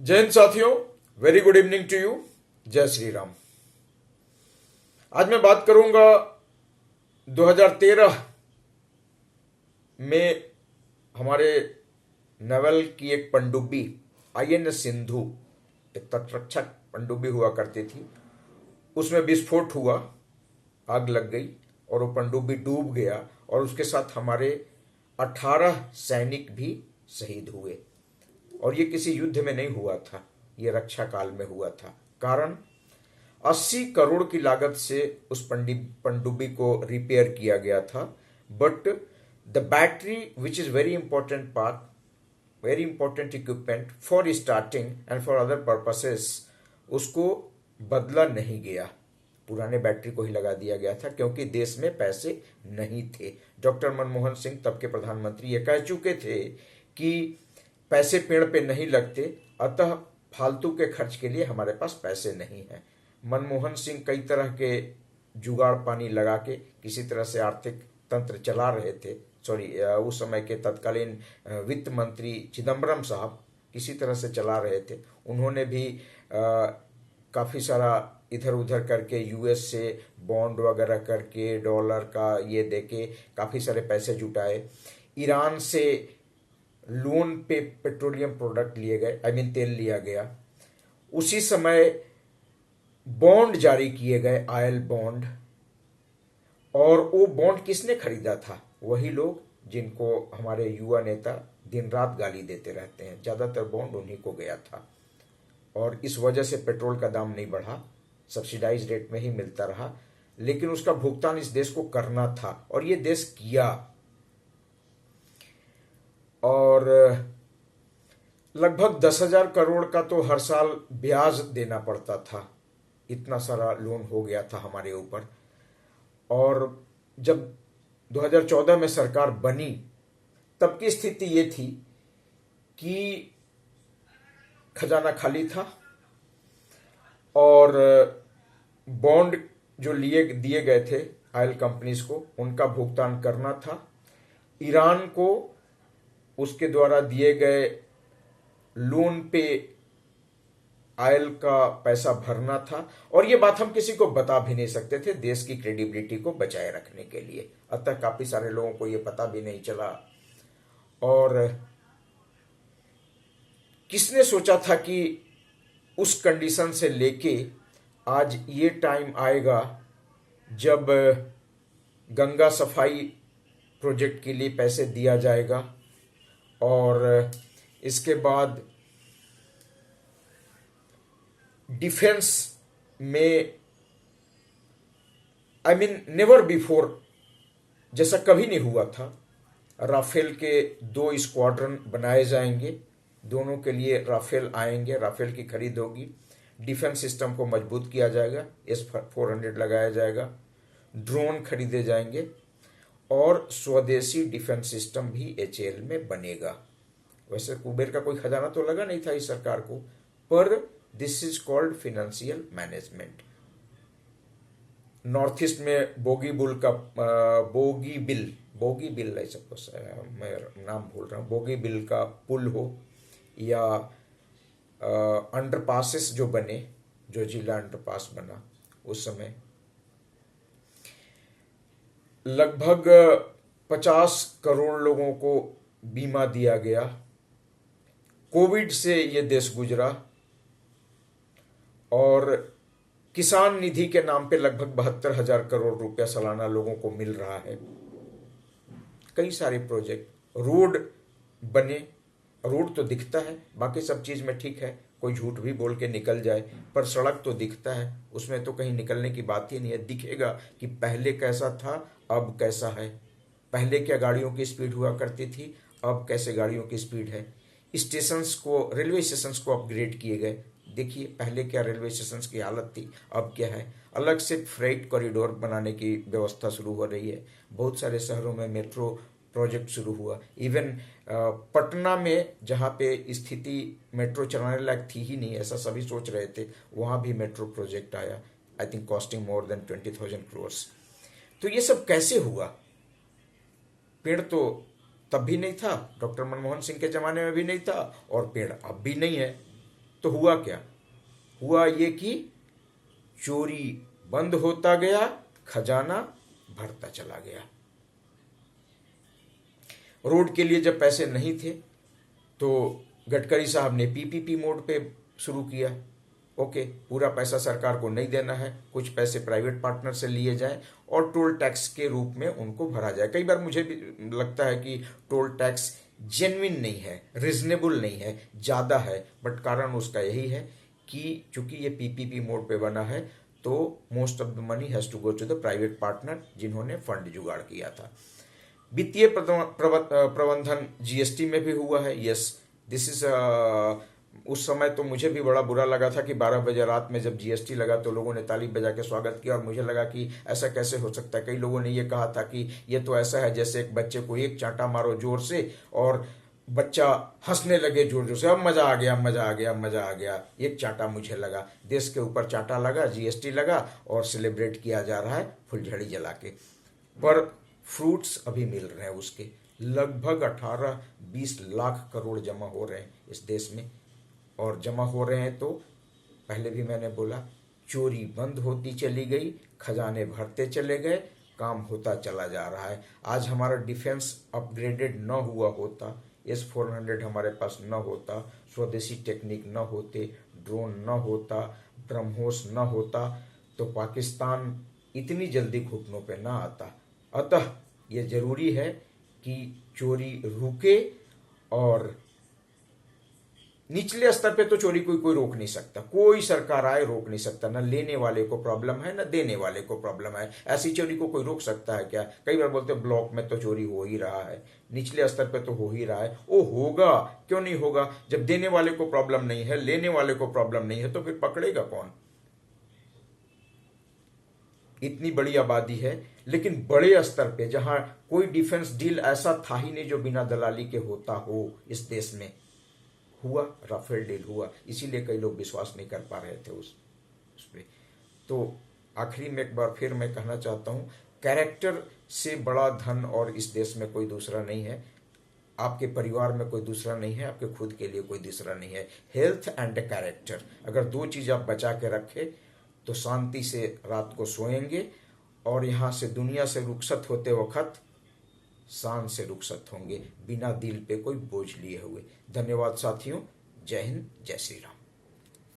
जय हिंद साथियों, very good evening to you. जय श्री राम। आज मैं बात करूंगा 2013 में हमारे नेवल की एक पनडुब्बी आईएनएस सिंधु, एक तटरक्षक पनडुब्बी हुआ करती थी। उसमें विस्फोट हुआ, आग लग गई और वो पनडुब्बी डूब गया और उसके साथ हमारे 18 सैनिक भी शहीद हुए। और ये किसी युद्ध में नहीं हुआ था, ये रक्षा काल में हुआ था। कारण 80 करोड़ की लागत से उस पनडुब्बी को रिपेयर किया गया था। But the battery which is very important part, very important equipment for starting and for other purposes, उसको बदला नहीं गया, पुराने बैटरी को ही लगा दिया गया था क्योंकि देश में पैसे नहीं थे। डॉक्टर मनमोहन सिंह, तब के प्रधानमंत्री, ये कह चुके थे कि पैसे पेड़ पे नहीं लगते, अतः फालतू के खर्च के लिए हमारे पास पैसे नहीं हैं। मनमोहन सिंह कई तरह के जुगाड़ पानी लगा के किसी तरह से आर्थिक तंत्र चला रहे थे। उस समय के तत्कालीन वित्त मंत्री चिदम्बरम साहब किसी तरह से चला रहे थे। उन्होंने भी काफ़ी सारा इधर उधर करके यूएस से बॉन्ड वगैरह करके डॉलर का ये देके काफ़ी सारे पैसे जुटाए। ईरान से लोन पे पेट्रोलियम प्रोडक्ट लिए गए, तेल लिया गया। उसी समय बॉन्ड जारी किए गए, ऑयल बॉन्ड। और वो बॉन्ड किसने खरीदा था? वही लोग जिनको हमारे युवा नेता दिन रात गाली देते रहते हैं। ज्यादातर बॉन्ड उन्हीं को गया था और इस वजह से पेट्रोल का दाम नहीं बढ़ा, सब्सिडाइज रेट में ही मिलता रहा। लेकिन उसका भुगतान इस देश को करना था और ये देश किया। और लगभग 10,000 करोड़ का तो हर साल ब्याज देना पड़ता था, इतना सारा लोन हो गया था हमारे ऊपर। और जब 2014 में सरकार बनी तब की स्थिति ये थी कि खजाना खाली था और बॉन्ड जो दिए गए थे ऑयल कंपनीज को, उनका भुगतान करना था। ईरान को उसके द्वारा दिए गए लोन पे ऑयल का पैसा भरना था। और ये बात हम किसी को बता भी नहीं सकते थे, देश की क्रेडिबिलिटी को बचाए रखने के लिए। अतः काफी सारे लोगों को ये पता भी नहीं चला। और किसने सोचा था कि उस कंडीशन से लेके आज ये टाइम आएगा जब गंगा सफाई प्रोजेक्ट के लिए पैसे दिया जाएगा और इसके बाद डिफेंस में नेवर बिफोर, जैसा कभी नहीं हुआ था, राफेल के 2 स्क्वाड्रन बनाए जाएंगे। दोनों के लिए राफेल आएंगे, राफेल की खरीद होगी। डिफेंस सिस्टम को मजबूत किया जाएगा, S-400 लगाया जाएगा, ड्रोन खरीदे जाएंगे और स्वदेशी डिफेंस सिस्टम भी HAL में बनेगा। वैसे कुबेर का कोई खजाना तो लगा नहीं था इस सरकार को, पर this is called financial management. North east में बोगी बिल ऐसा कुछ, मैं नाम भूल रहा हूँ, बोगी बिल का पुल हो या अंडरपासेस जो बने, जो जिला अंडरपास बना उस समय, लगभग 50 करोड़ लोगों को बीमा दिया गया। कोविड से ये देश गुजरा और किसान निधि के नाम पे लगभग 72,000 करोड़ रुपया सालाना लोगों को मिल रहा है। कई सारे प्रोजेक्ट, रोड बने, रोड तो दिखता है, बाकी सब चीज में ठीक है, कोई झूठ भी बोल के निकल जाए, पर सड़क तो दिखता है, उसमें तो कहीं निकलने की बात ही नहीं है। दिखेगा कि पहले कैसा था, अब कैसा है। पहले क्या गाड़ियों की स्पीड हुआ करती थी, अब कैसे गाड़ियों की स्पीड है। स्टेशंस को, रेलवे स्टेशंस को अपग्रेड किए गए। देखिए पहले क्या रेलवे स्टेशंस की हालत थी, अब क्या है। अलग से फ्रेट कॉरिडोर बनाने की व्यवस्था शुरू हो रही है। बहुत सारे शहरों में मेट्रो प्रोजेक्ट शुरू हुआ। इवन पटना में, जहाँ पे स्थिति मेट्रो चलाने लायक थी ही नहीं, ऐसा सभी सोच रहे थे, वहाँ भी मेट्रो प्रोजेक्ट आया। I think costing more than 20,000 crore. तो ये सब कैसे हुआ? पेड़ तो तब भी नहीं था, डॉक्टर मनमोहन सिंह के जमाने में भी नहीं था, और पेड़ अब भी नहीं है। तो हुआ क्या? हुआ ये कि चोरी बंद होता गया, खजाना भरता चला गया। रोड के लिए जब पैसे नहीं थे तो गडकरी साहब ने पीपीपी मोड पे शुरू किया। ओके, पूरा पैसा सरकार को नहीं देना है, कुछ पैसे प्राइवेट पार्टनर से लिए जाए और टोल टैक्स के रूप में उनको भरा जाए। कई बार मुझे भी लगता है कि टोल टैक्स जेन्युइन नहीं है, रिजनेबल नहीं है, ज़्यादा है, बट कारण उसका यही है कि चूंकि ये पीपीपी मोड पे बना है तो most of the money has to go to the private partner जिन्होंने फंड जुगाड़ किया था। वित्तीय प्रबंधन जीएसटी में भी हुआ है। यस, दिस इज उस समय तो मुझे भी बड़ा बुरा लगा था कि 12 बजे रात में जब जीएसटी लगा तो लोगों ने ताली बजा के स्वागत किया और मुझे लगा कि ऐसा कैसे हो सकता है। कई लोगों ने ये कहा था कि ये तो ऐसा है जैसे एक बच्चे को एक चांटा मारो जोर से और बच्चा हंसने लगे जोर जोर से, अब मजा आ गया, मजा आ गया, मजा आ गया, एक चांटा मुझे लगा। देश के ऊपर चांटा लगा, जीएसटी लगा और सेलिब्रेट किया जा रहा है फुलझड़ी जला के। पर फ्रूट्स अभी मिल रहे हैं उसके। लगभग 18-20 लाख करोड़ जमा हो रहे हैं इस देश में, और जमा हो रहे हैं तो पहले भी मैंने बोला, चोरी बंद होती चली गई, खजाने भरते चले गए, काम होता चला जा रहा है। आज हमारा डिफेंस अपग्रेडेड न हुआ होता, S-400 हमारे पास न होता, स्वदेशी टेक्निक न होते, ड्रोन न होता, ब्रह्मोस न होता, तो पाकिस्तान इतनी जल्दी घुटनों पे ना आता। अतः ये जरूरी है कि चोरी रुके, और निचले स्तर पे तो चोरी कोई रोक नहीं सकता, कोई सरकार आए रोक नहीं सकता। न लेने वाले को प्रॉब्लम है न देने वाले को प्रॉब्लम है। ऐसी चोरी को कोई रोक सकता है क्या? कई बार बोलते हैं ब्लॉक में तो चोरी हो ही रहा है, निचले स्तर पे तो हो ही रहा है। वो होगा, क्यों नहीं होगा? जब देने वाले को प्रॉब्लम नहीं है, लेने वाले को प्रॉब्लम नहीं है, तो फिर पकड़ेगा कौन? इतनी बड़ी आबादी है, लेकिन बड़े स्तर पे जहां कोई डिफेंस डील ऐसा था ही नहीं जो बिना दलाली के होता हो इस देश में, हुआ राफेल डील हुआ। इसीलिए कई लोग विश्वास नहीं कर पा रहे थे उस पे। तो आखिरी में एक बार फिर मैं कहना चाहता हूं, कैरेक्टर से बड़ा धन और इस देश में कोई दूसरा नहीं है। आपके परिवार में कोई दूसरा नहीं है, आपके खुद के लिए कोई दूसरा नहीं है। हेल्थ एंड कैरेक्टर, अगर दो चीज आप बचा के रखे तो शांति से रात को सोएंगे, और यहां से दुनिया से रुखसत होते वक्त शान से रुखसत होंगे, बिना दिल पे कोई बोझ लिए हुए। धन्यवाद साथियों, जय हिंद, जय श्री राम।